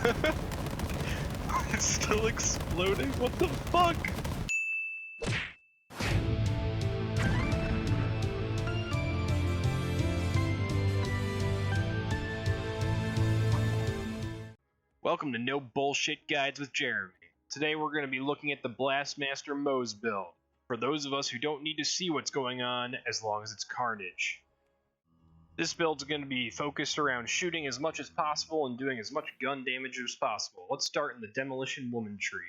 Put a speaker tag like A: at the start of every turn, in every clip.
A: It's still exploding? What the fuck? Welcome to No Bullshit Guides with Jeremy. Today we're going to be looking at the Blastmaster Moze build, for those of us who don't need to see what's going on as long as it's carnage. This build's going to be focused around shooting as much as possible and doing as much gun damage as possible. Let's start in the Demolition Woman tree.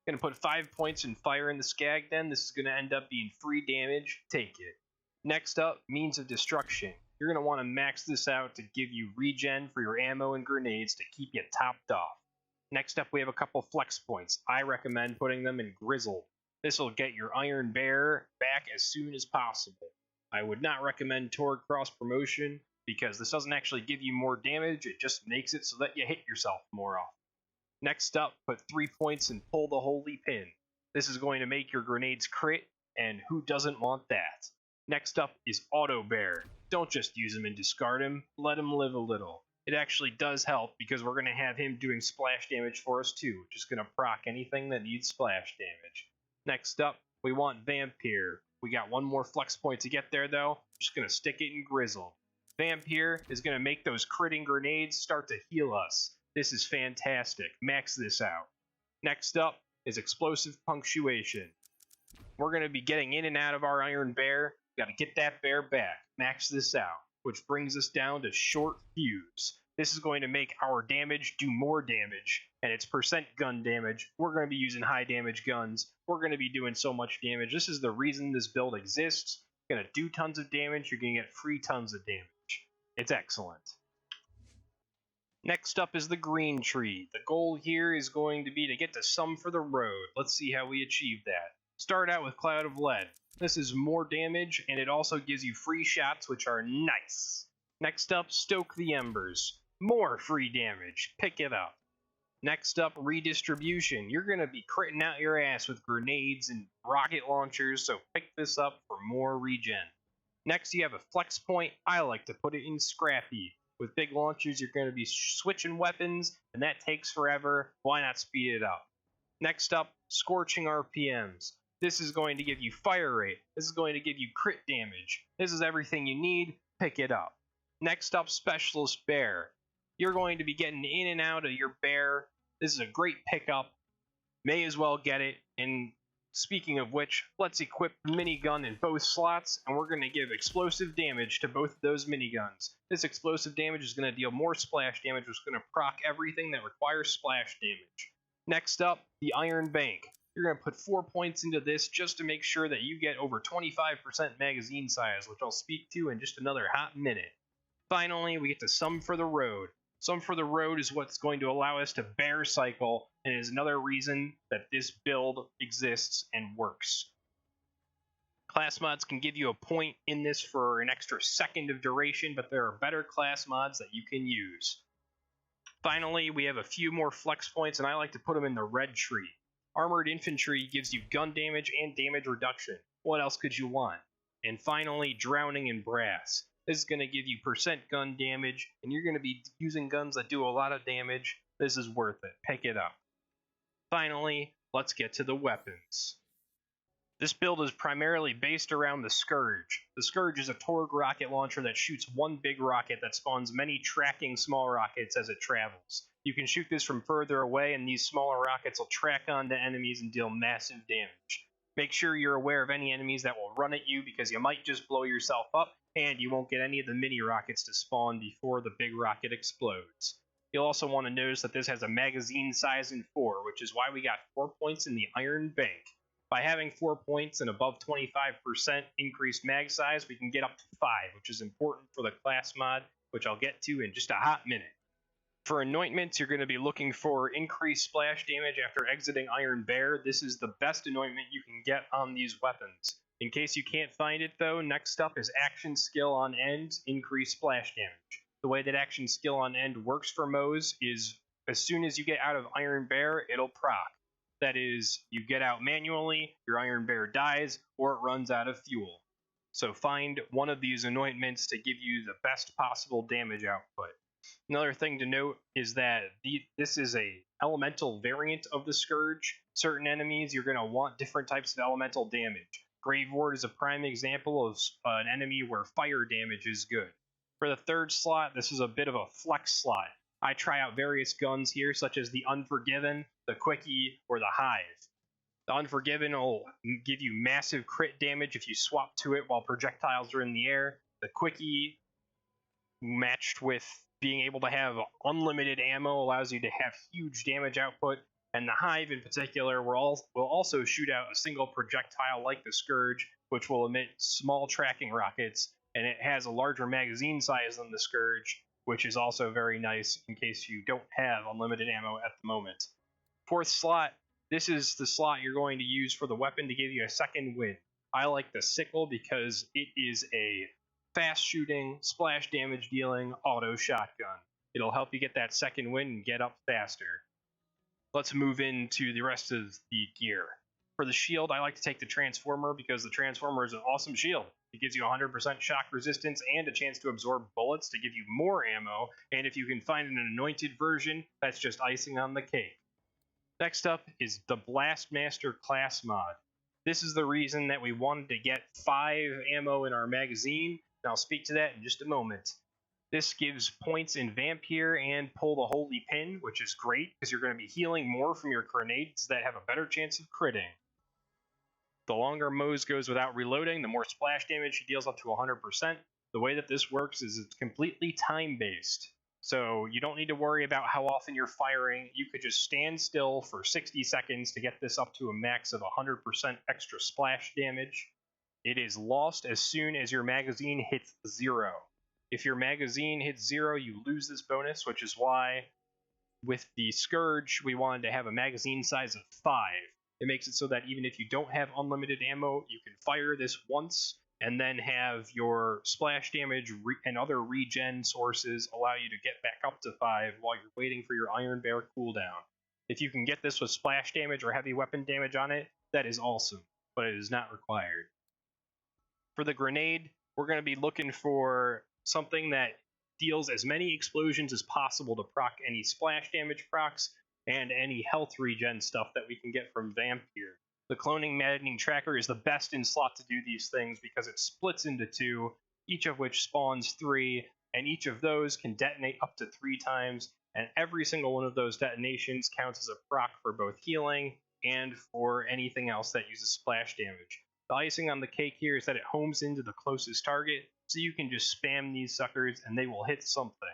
A: Going to put 5 points in Fire in the Skag Den. This is going to end up being free damage. Take it. Next up, Means of Destruction. You're going to want to max this out to give you regen for your ammo and grenades to keep you topped off. Next up, we have a couple flex points. I recommend putting them in Grizzled. This will get your Iron Bear back as soon as possible. I would not recommend Torg Cross Promotion because this doesn't actually give you more damage, it just makes it so that you hit yourself more often. Next up, put 3 points and Pull the Holy Pin. This is going to make your grenades crit, and who doesn't want that? Next up is Auto Bear. Don't just use him and discard him, let him live a little. It actually does help because we're going to have him doing splash damage for us too, which is going to proc anything that needs splash damage. Next up, we want Vampire. We got one more flex point to get there though. I'm just going to stick it in Grizzled. Vampire is going to make those critting grenades start to heal us. This is fantastic. Max this out. Next up is Explosive Punctuation. We're going to be getting in and out of our Iron Bear. Got to get that bear back. Max this out, which brings us down to Short Fuse. This is going to make our damage do more damage, and it's percent gun damage. We're going to be using high damage guns. We're going to be doing so much damage. This is the reason this build exists. You're going to do tons of damage. You're going to get free tons of damage. It's excellent. Next up is the Green Tree. The goal here is going to be to get to Some for the Road. Let's see how we achieve that. Start out with Cloud of Lead. This is more damage, and it also gives you free shots, which are nice. Next up, Stoke the Embers. More free damage. Pick it up. Next up, Redistribution. You're going to be critting out your ass with grenades and rocket launchers, so pick this up for more regen. Next, you have a flex point. I like to put it in Scrappy. With big launchers, you're going to be switching weapons, and that takes forever. Why not speed it up? Next up, Scorching RPMs. This is going to give you fire rate. This is going to give you crit damage. This is everything you need. Pick it up. Next up, Specialist Bear. You're going to be getting in and out of your bear. This is a great pickup. May as well get it. And speaking of which, let's equip the minigun in both slots, and we're going to give explosive damage to both of those miniguns. This explosive damage is going to deal more splash damage, which is going to proc everything that requires splash damage. Next up, the Iron Bank. You're going to put 4 points into this just to make sure that you get over 25% magazine size, which I'll speak to in just another hot minute. Finally, we get to Some for the Road. Some for the Road is what's going to allow us to bear cycle, and is another reason that this build exists and works. Class mods can give you a point in this for an extra second of duration, but there are better class mods that you can use. Finally, we have a few more flex points, and I like to put them in the Red Tree. Armored Infantry gives you gun damage and damage reduction. What else could you want? And finally, Drowning in Brass. This is going to give you percent gun damage, and you're going to be using guns that do a lot of damage. This is worth it. Pick it up. Finally, let's get to the weapons. This build is primarily based around the Scourge. The Scourge is a Torg rocket launcher that shoots one big rocket that spawns many tracking small rockets as it travels. You can shoot this from further away, and these smaller rockets will track onto enemies and deal massive damage. Make sure you're aware of any enemies that will run at you because you might just blow yourself up, and you won't get any of the mini rockets to spawn before the big rocket explodes. You'll also want to notice that this has a magazine size in 4, which is why we got 4 points in the Iron Bank. By having 4 points and above 25% increased mag size, we can get up to 5, which is important for the class mod, which I'll get to in just a hot minute. For anointments, you're going to be looking for increased splash damage after exiting Iron Bear. This is the best anointment you can get on these weapons. In case you can't find it though, next up is Action Skill on End, increased splash damage. The way that Action Skill on End works for Moze is as soon as you get out of Iron Bear, it'll proc. That is, you get out manually, your Iron Bear dies, or it runs out of fuel. So find one of these anointments to give you the best possible damage output. Another thing to note is that this is a elemental variant of the Scourge. Certain enemies, you're going to want different types of elemental damage. Grave Ward is a prime example of an enemy where fire damage is good. For the third slot, this is a bit of a flex slot. I try out various guns here, such as the Unforgiven, the Quickie, or the Hive. The Unforgiven will give you massive crit damage if you swap to it while projectiles are in the air. The Quickie, matched with being able to have unlimited ammo, allows you to have huge damage output. And the Hive in particular will also shoot out a single projectile like the Scourge, which will emit small tracking rockets, and it has a larger magazine size than the Scourge, which is also very nice in case you don't have unlimited ammo at the moment. Fourth slot, this is the slot you're going to use for the weapon to give you a second wind. I like the Sickle because it is a fast shooting, splash damage dealing auto shotgun. It'll help you get that second wind and get up faster. Let's move into the rest of the gear. For the shield, I like to take the Transformer because the Transformer is an awesome shield. It gives you 100% shock resistance and a chance to absorb bullets to give you more ammo, and if you can find an anointed version, that's just icing on the cake. Next up is the Blastmaster class mod. This is the reason that we wanted to get 5 ammo in our magazine, and I'll speak to that in just a moment. This gives points in Vampire and Pull the Holy Pin, which is great because you're going to be healing more from your grenades that have a better chance of critting. The longer Moze goes without reloading, the more splash damage he deals up to 100%. The way that this works is it's completely time-based. So you don't need to worry about how often you're firing. You could just stand still for 60 seconds to get this up to a max of 100% extra splash damage. It is lost as soon as your magazine hits 0. If your magazine hits 0, you lose this bonus, which is why with the Scourge, we wanted to have a magazine size of 5. It makes it so that even if you don't have unlimited ammo, you can fire this once and then have your splash damage and other regen sources allow you to get back up to 5 while you're waiting for your Iron Bear cooldown. If you can get this with splash damage or heavy weapon damage on it, that is awesome, but it is not required. For the grenade, we're going to be looking for something that deals as many explosions as possible to proc any splash damage procs and any health regen stuff that we can get from Vampire. The Cloning Maddening Tracker is the best in slot to do these things because it splits into 2, each of which spawns 3, and each of those can detonate up to 3 times, and every single one of those detonations counts as a proc for both healing and for anything else that uses splash damage. The icing on the cake here is that it homes into the closest target, so you can just spam these suckers and they will hit something.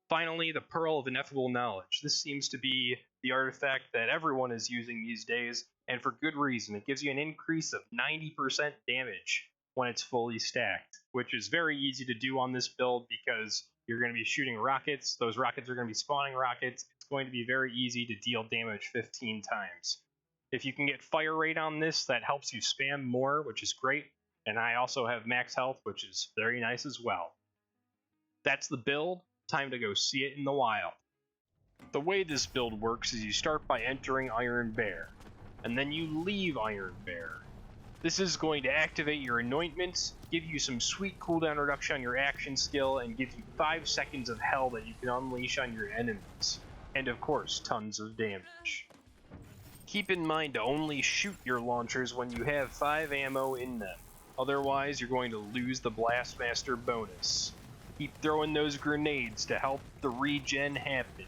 A: Finally, the Pearl of Ineffable Knowledge. This seems to be the artifact that everyone is using these days, and for good reason. It gives you an increase of 90% damage when it's fully stacked, which is very easy to do on this build because you're going to be shooting rockets. Those rockets are going to be spawning rockets. It's going to be very easy to deal damage 15 times. If you can get fire rate on this, that helps you spam more, which is great. And I also have max health, which is very nice as well. That's the build. Time to go see it in the wild. The way this build works is you start by entering Iron Bear, and then you leave Iron Bear. This is going to activate your anointments, give you some sweet cooldown reduction on your action skill, and give you 5 seconds of hell that you can unleash on your enemies. And of course, tons of damage. Keep in mind to only shoot your launchers when you have 5 ammo in them. Otherwise, you're going to lose the Blastmaster bonus. Keep throwing those grenades to help the regen happen.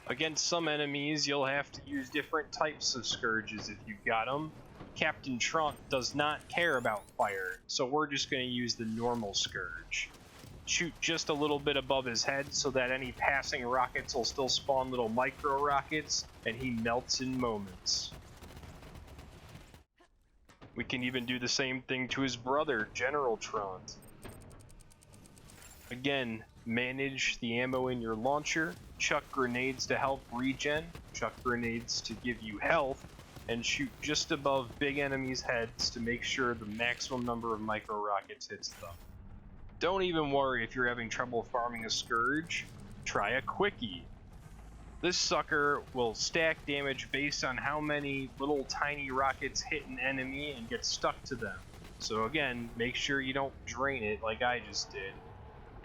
A: Against some enemies, you'll have to use different types of Scourges if you've got them. Captain Trunk does not care about fire, so we're just going to use the normal Scourge. Shoot just a little bit above his head so that any passing rockets will still spawn little micro rockets, and he melts in moments. We can even do the same thing to his brother, General Trant. Again, manage the ammo in your launcher, chuck grenades to help regen, chuck grenades to give you health, and shoot just above big enemies' heads to make sure the maximum number of micro rockets hits them. Don't even worry if you're having trouble farming a Scourge, try a Quickie. This sucker will stack damage based on how many little tiny rockets hit an enemy and get stuck to them. So again, make sure you don't drain it like I just did,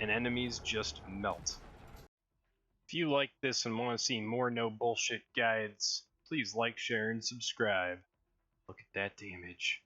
A: and enemies just melt. If you like this and want to see more no bullshit guides, please like, share, and subscribe. Look at that damage.